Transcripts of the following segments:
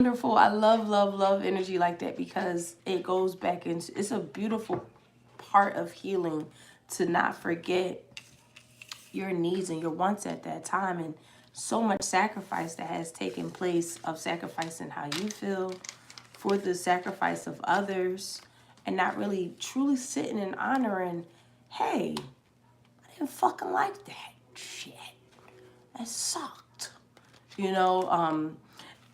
Wonderful. I love, love, love energy like that because it goes back into, it's a beautiful part of healing to not forget your needs and your wants at that time, and so much sacrifice that has taken place of sacrificing how you feel for the sacrifice of others, and not really truly sitting and honoring, hey, I didn't fucking like that shit, that sucked, you know.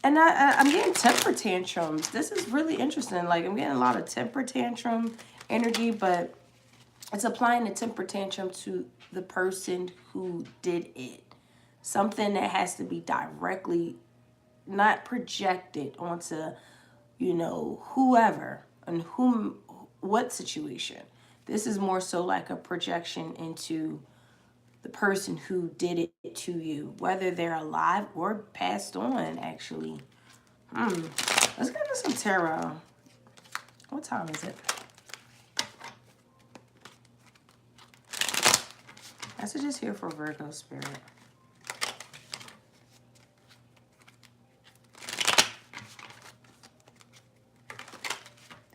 And I'm getting temper tantrums. This is really interesting. Like, I'm getting a lot of temper tantrum energy, but it's applying the temper tantrum to the person who did it. Something that has to be directly, not projected onto, you know, whoever and whom, what situation. This is more so like a projection into the person who did it to you, whether they're alive or passed on, actually. Let's get into some tarot. What time is it? Messages here for Virgo spirit.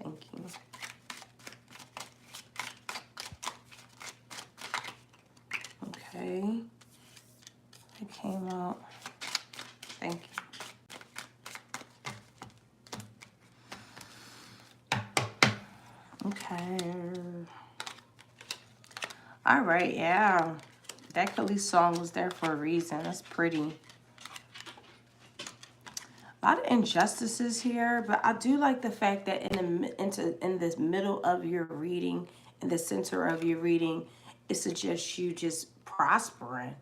Thank you. Okay. It came out. Thank you. Okay. All right, yeah. That Khalees song was there for a reason. That's pretty. A lot of injustices here, but I do like the fact that in this middle of your reading, in the center of your reading, it suggests you just prospering.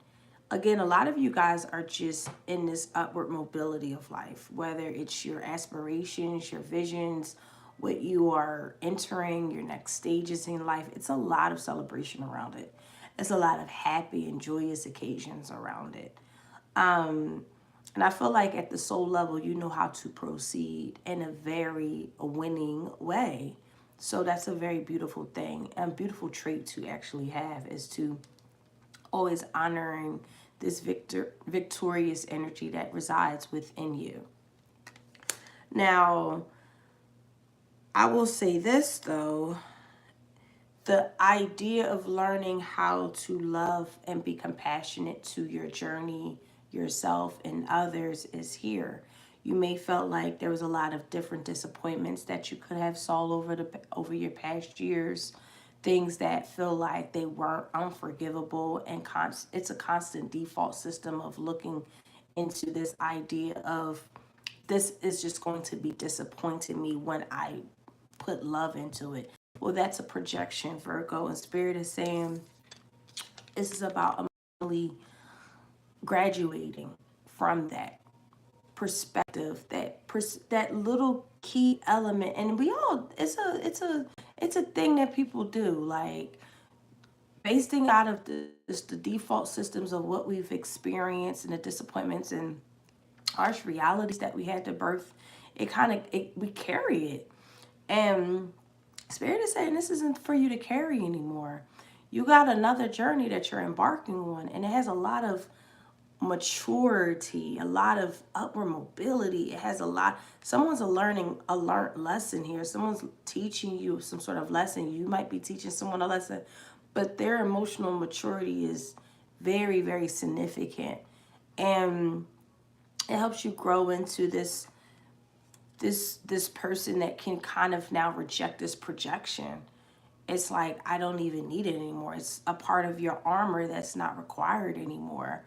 Again, a lot of you guys are just in this upward mobility of life, whether it's your aspirations, your visions, what you are entering, your next stages in life. It's a lot of celebration around it. It's a lot of happy and joyous occasions around it. And I feel like at the soul level, you know how to proceed in a very winning way. So that's a very beautiful thing, and beautiful trait to actually have, is to always honoring this victorious energy that resides within you. Now, I will say this though, the idea of learning how to love and be compassionate to your journey, yourself, and others is here. You may felt like there was a lot of different disappointments that you could have solved over your past years, things that feel like they weren't unforgivable, and it's a constant default system of looking into this idea of, this is just going to be disappointing me when I put love into it. Well, that's a projection, Virgo, and Spirit is saying this is about emotionally graduating from that perspective, that little key element. And we all, it's a thing that people do, like basing out of the default systems of what we've experienced and the disappointments and harsh realities that we had to birth. We carry it, and Spirit is saying this isn't for you to carry anymore. You got another journey that you're embarking on, and it has a lot of maturity, a lot of upward mobility. It has a lot. Someone's a learned lesson here. Someone's teaching you some sort of lesson. You might be teaching someone a lesson, but their emotional maturity is very, very significant, and it helps you grow into this person that can kind of now reject this projection. It's like, I don't even need it anymore. It's a part of your armor that's not required anymore.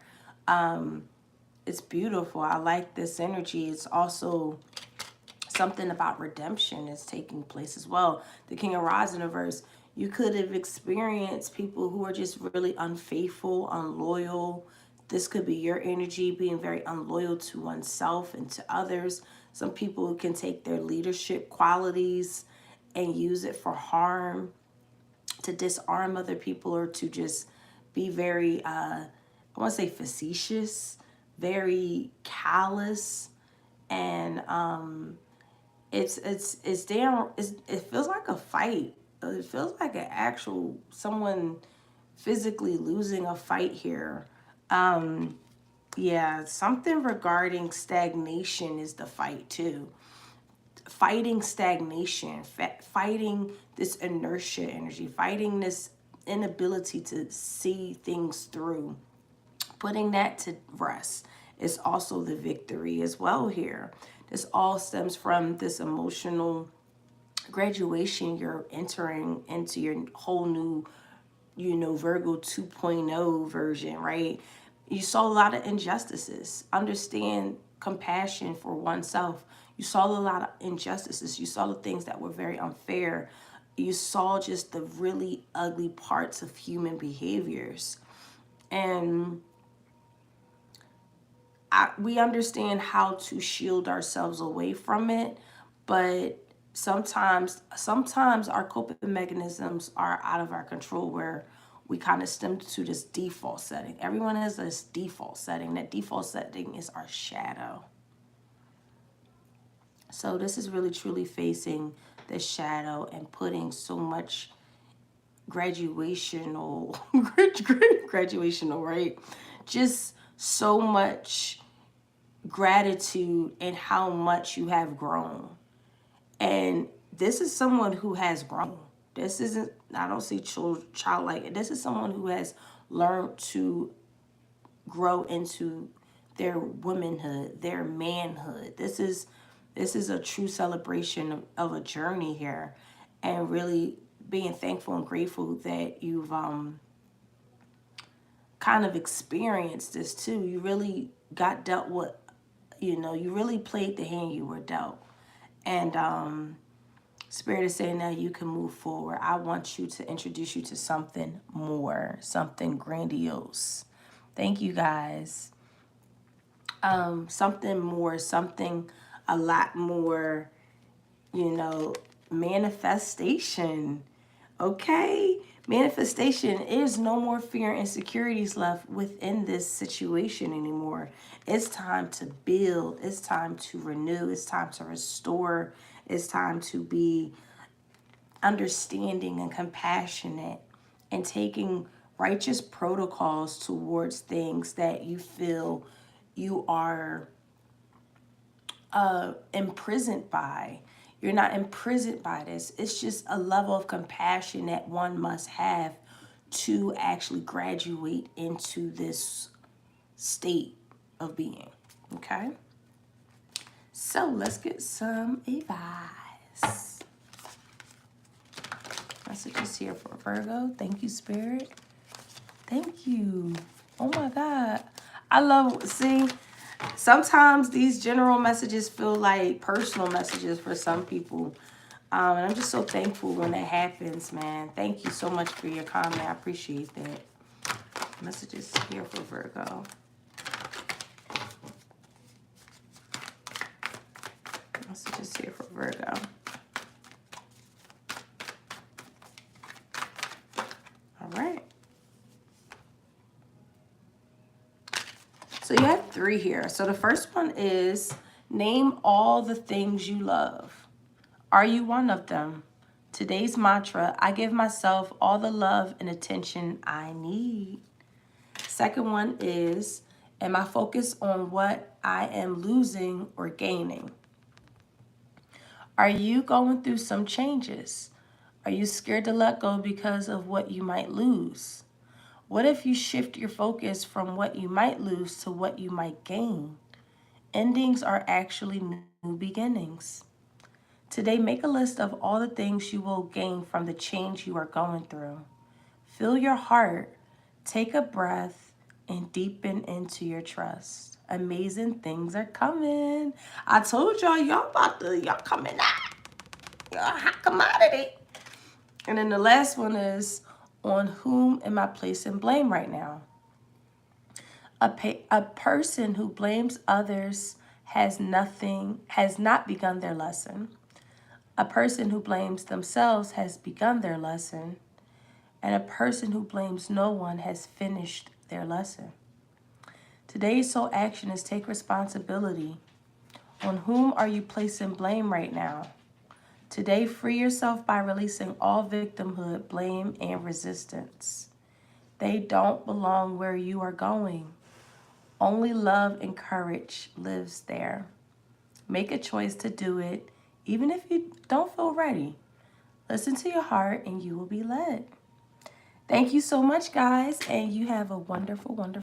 It's beautiful. I like this energy. It's also something about redemption is taking place as well. The King of Rods universe, you could have experienced people who are just really unfaithful, unloyal. This could be your energy being very unloyal to oneself and to others. Some people who can take their leadership qualities and use it for harm, to disarm other people, or to just be very, I want to say facetious, very callous, and it feels like a fight. It feels like an actual someone physically losing a fight here. Yeah, something regarding stagnation is the fight too. Fighting stagnation, fighting this inertia energy, fighting this inability to see things through, putting that to rest is also the victory as well here. This all stems from this emotional graduation. You're entering into your whole new, Virgo 2.0 version, right? You saw a lot of injustices. Understand compassion for oneself. You saw a lot of injustices. You saw the things that were very unfair. You saw just the really ugly parts of human behaviors. And we understand how to shield ourselves away from it, but sometimes our coping mechanisms are out of our control, where we kind of stem to this default setting. Everyone has this default setting. That default setting is our shadow. So this is really truly facing the shadow and putting so much graduational graduational, right? Just so much gratitude and how much you have grown. And this is someone who has grown. This isn't, I don't see childlike. This is someone who has learned to grow into their womanhood, their manhood. This is a true celebration of a journey here, and really being thankful and grateful that you've kind of experienced this too. You really got dealt with, you really played the hand you were dealt. And Spirit is saying now you can move forward. I want you to introduce you to something more, something grandiose. Thank you guys. Something more, something a lot more, manifestation. Okay? Manifestation is no more fear and insecurities left within this situation anymore. It's time to build. It's time to renew. It's time to restore. It's time to be understanding and compassionate and taking righteous protocols towards things that you feel you are imprisoned by. You're not imprisoned by this. It's just a level of compassion that one must have to actually graduate into this state of being. Okay? So let's get some advice. Messages here for Virgo. Thank you, Spirit. Thank you. Oh my God. I love, see, sometimes these general messages feel like personal messages for some people. And I'm just so thankful when that happens, man. Thank you so much for your comment. I appreciate that. Messages here for Virgo. Messages here for Virgo. All right. So you have 3 here. So the first one is name all the things you love. Are you one of them? Today's mantra, I give myself all the love and attention I need. Second one is, am I focused on what I am losing or gaining? Are you going through some changes? Are you scared to let go because of what you might lose? What if you shift your focus from what you might lose to what you might gain? Endings are actually new beginnings. Today, make a list of all the things you will gain from the change you are going through. Fill your heart, take a breath, and deepen into your trust. Amazing things are coming. I told y'all, y'all coming out. Y'all a hot commodity. And then the last one is, on whom am I placing blame right now? A person who blames others has not begun their lesson. A person who blames themselves has begun their lesson. And a person who blames no one has finished their lesson. Today's sole action is take responsibility. On whom are you placing blame right now? Today, free yourself by releasing all victimhood, blame, and resistance. They don't belong where you are going. Only love and courage lives there. Make a choice to do it, even if you don't feel ready. Listen to your heart and you will be led. Thank you so much, guys, and you have a wonderful, wonderful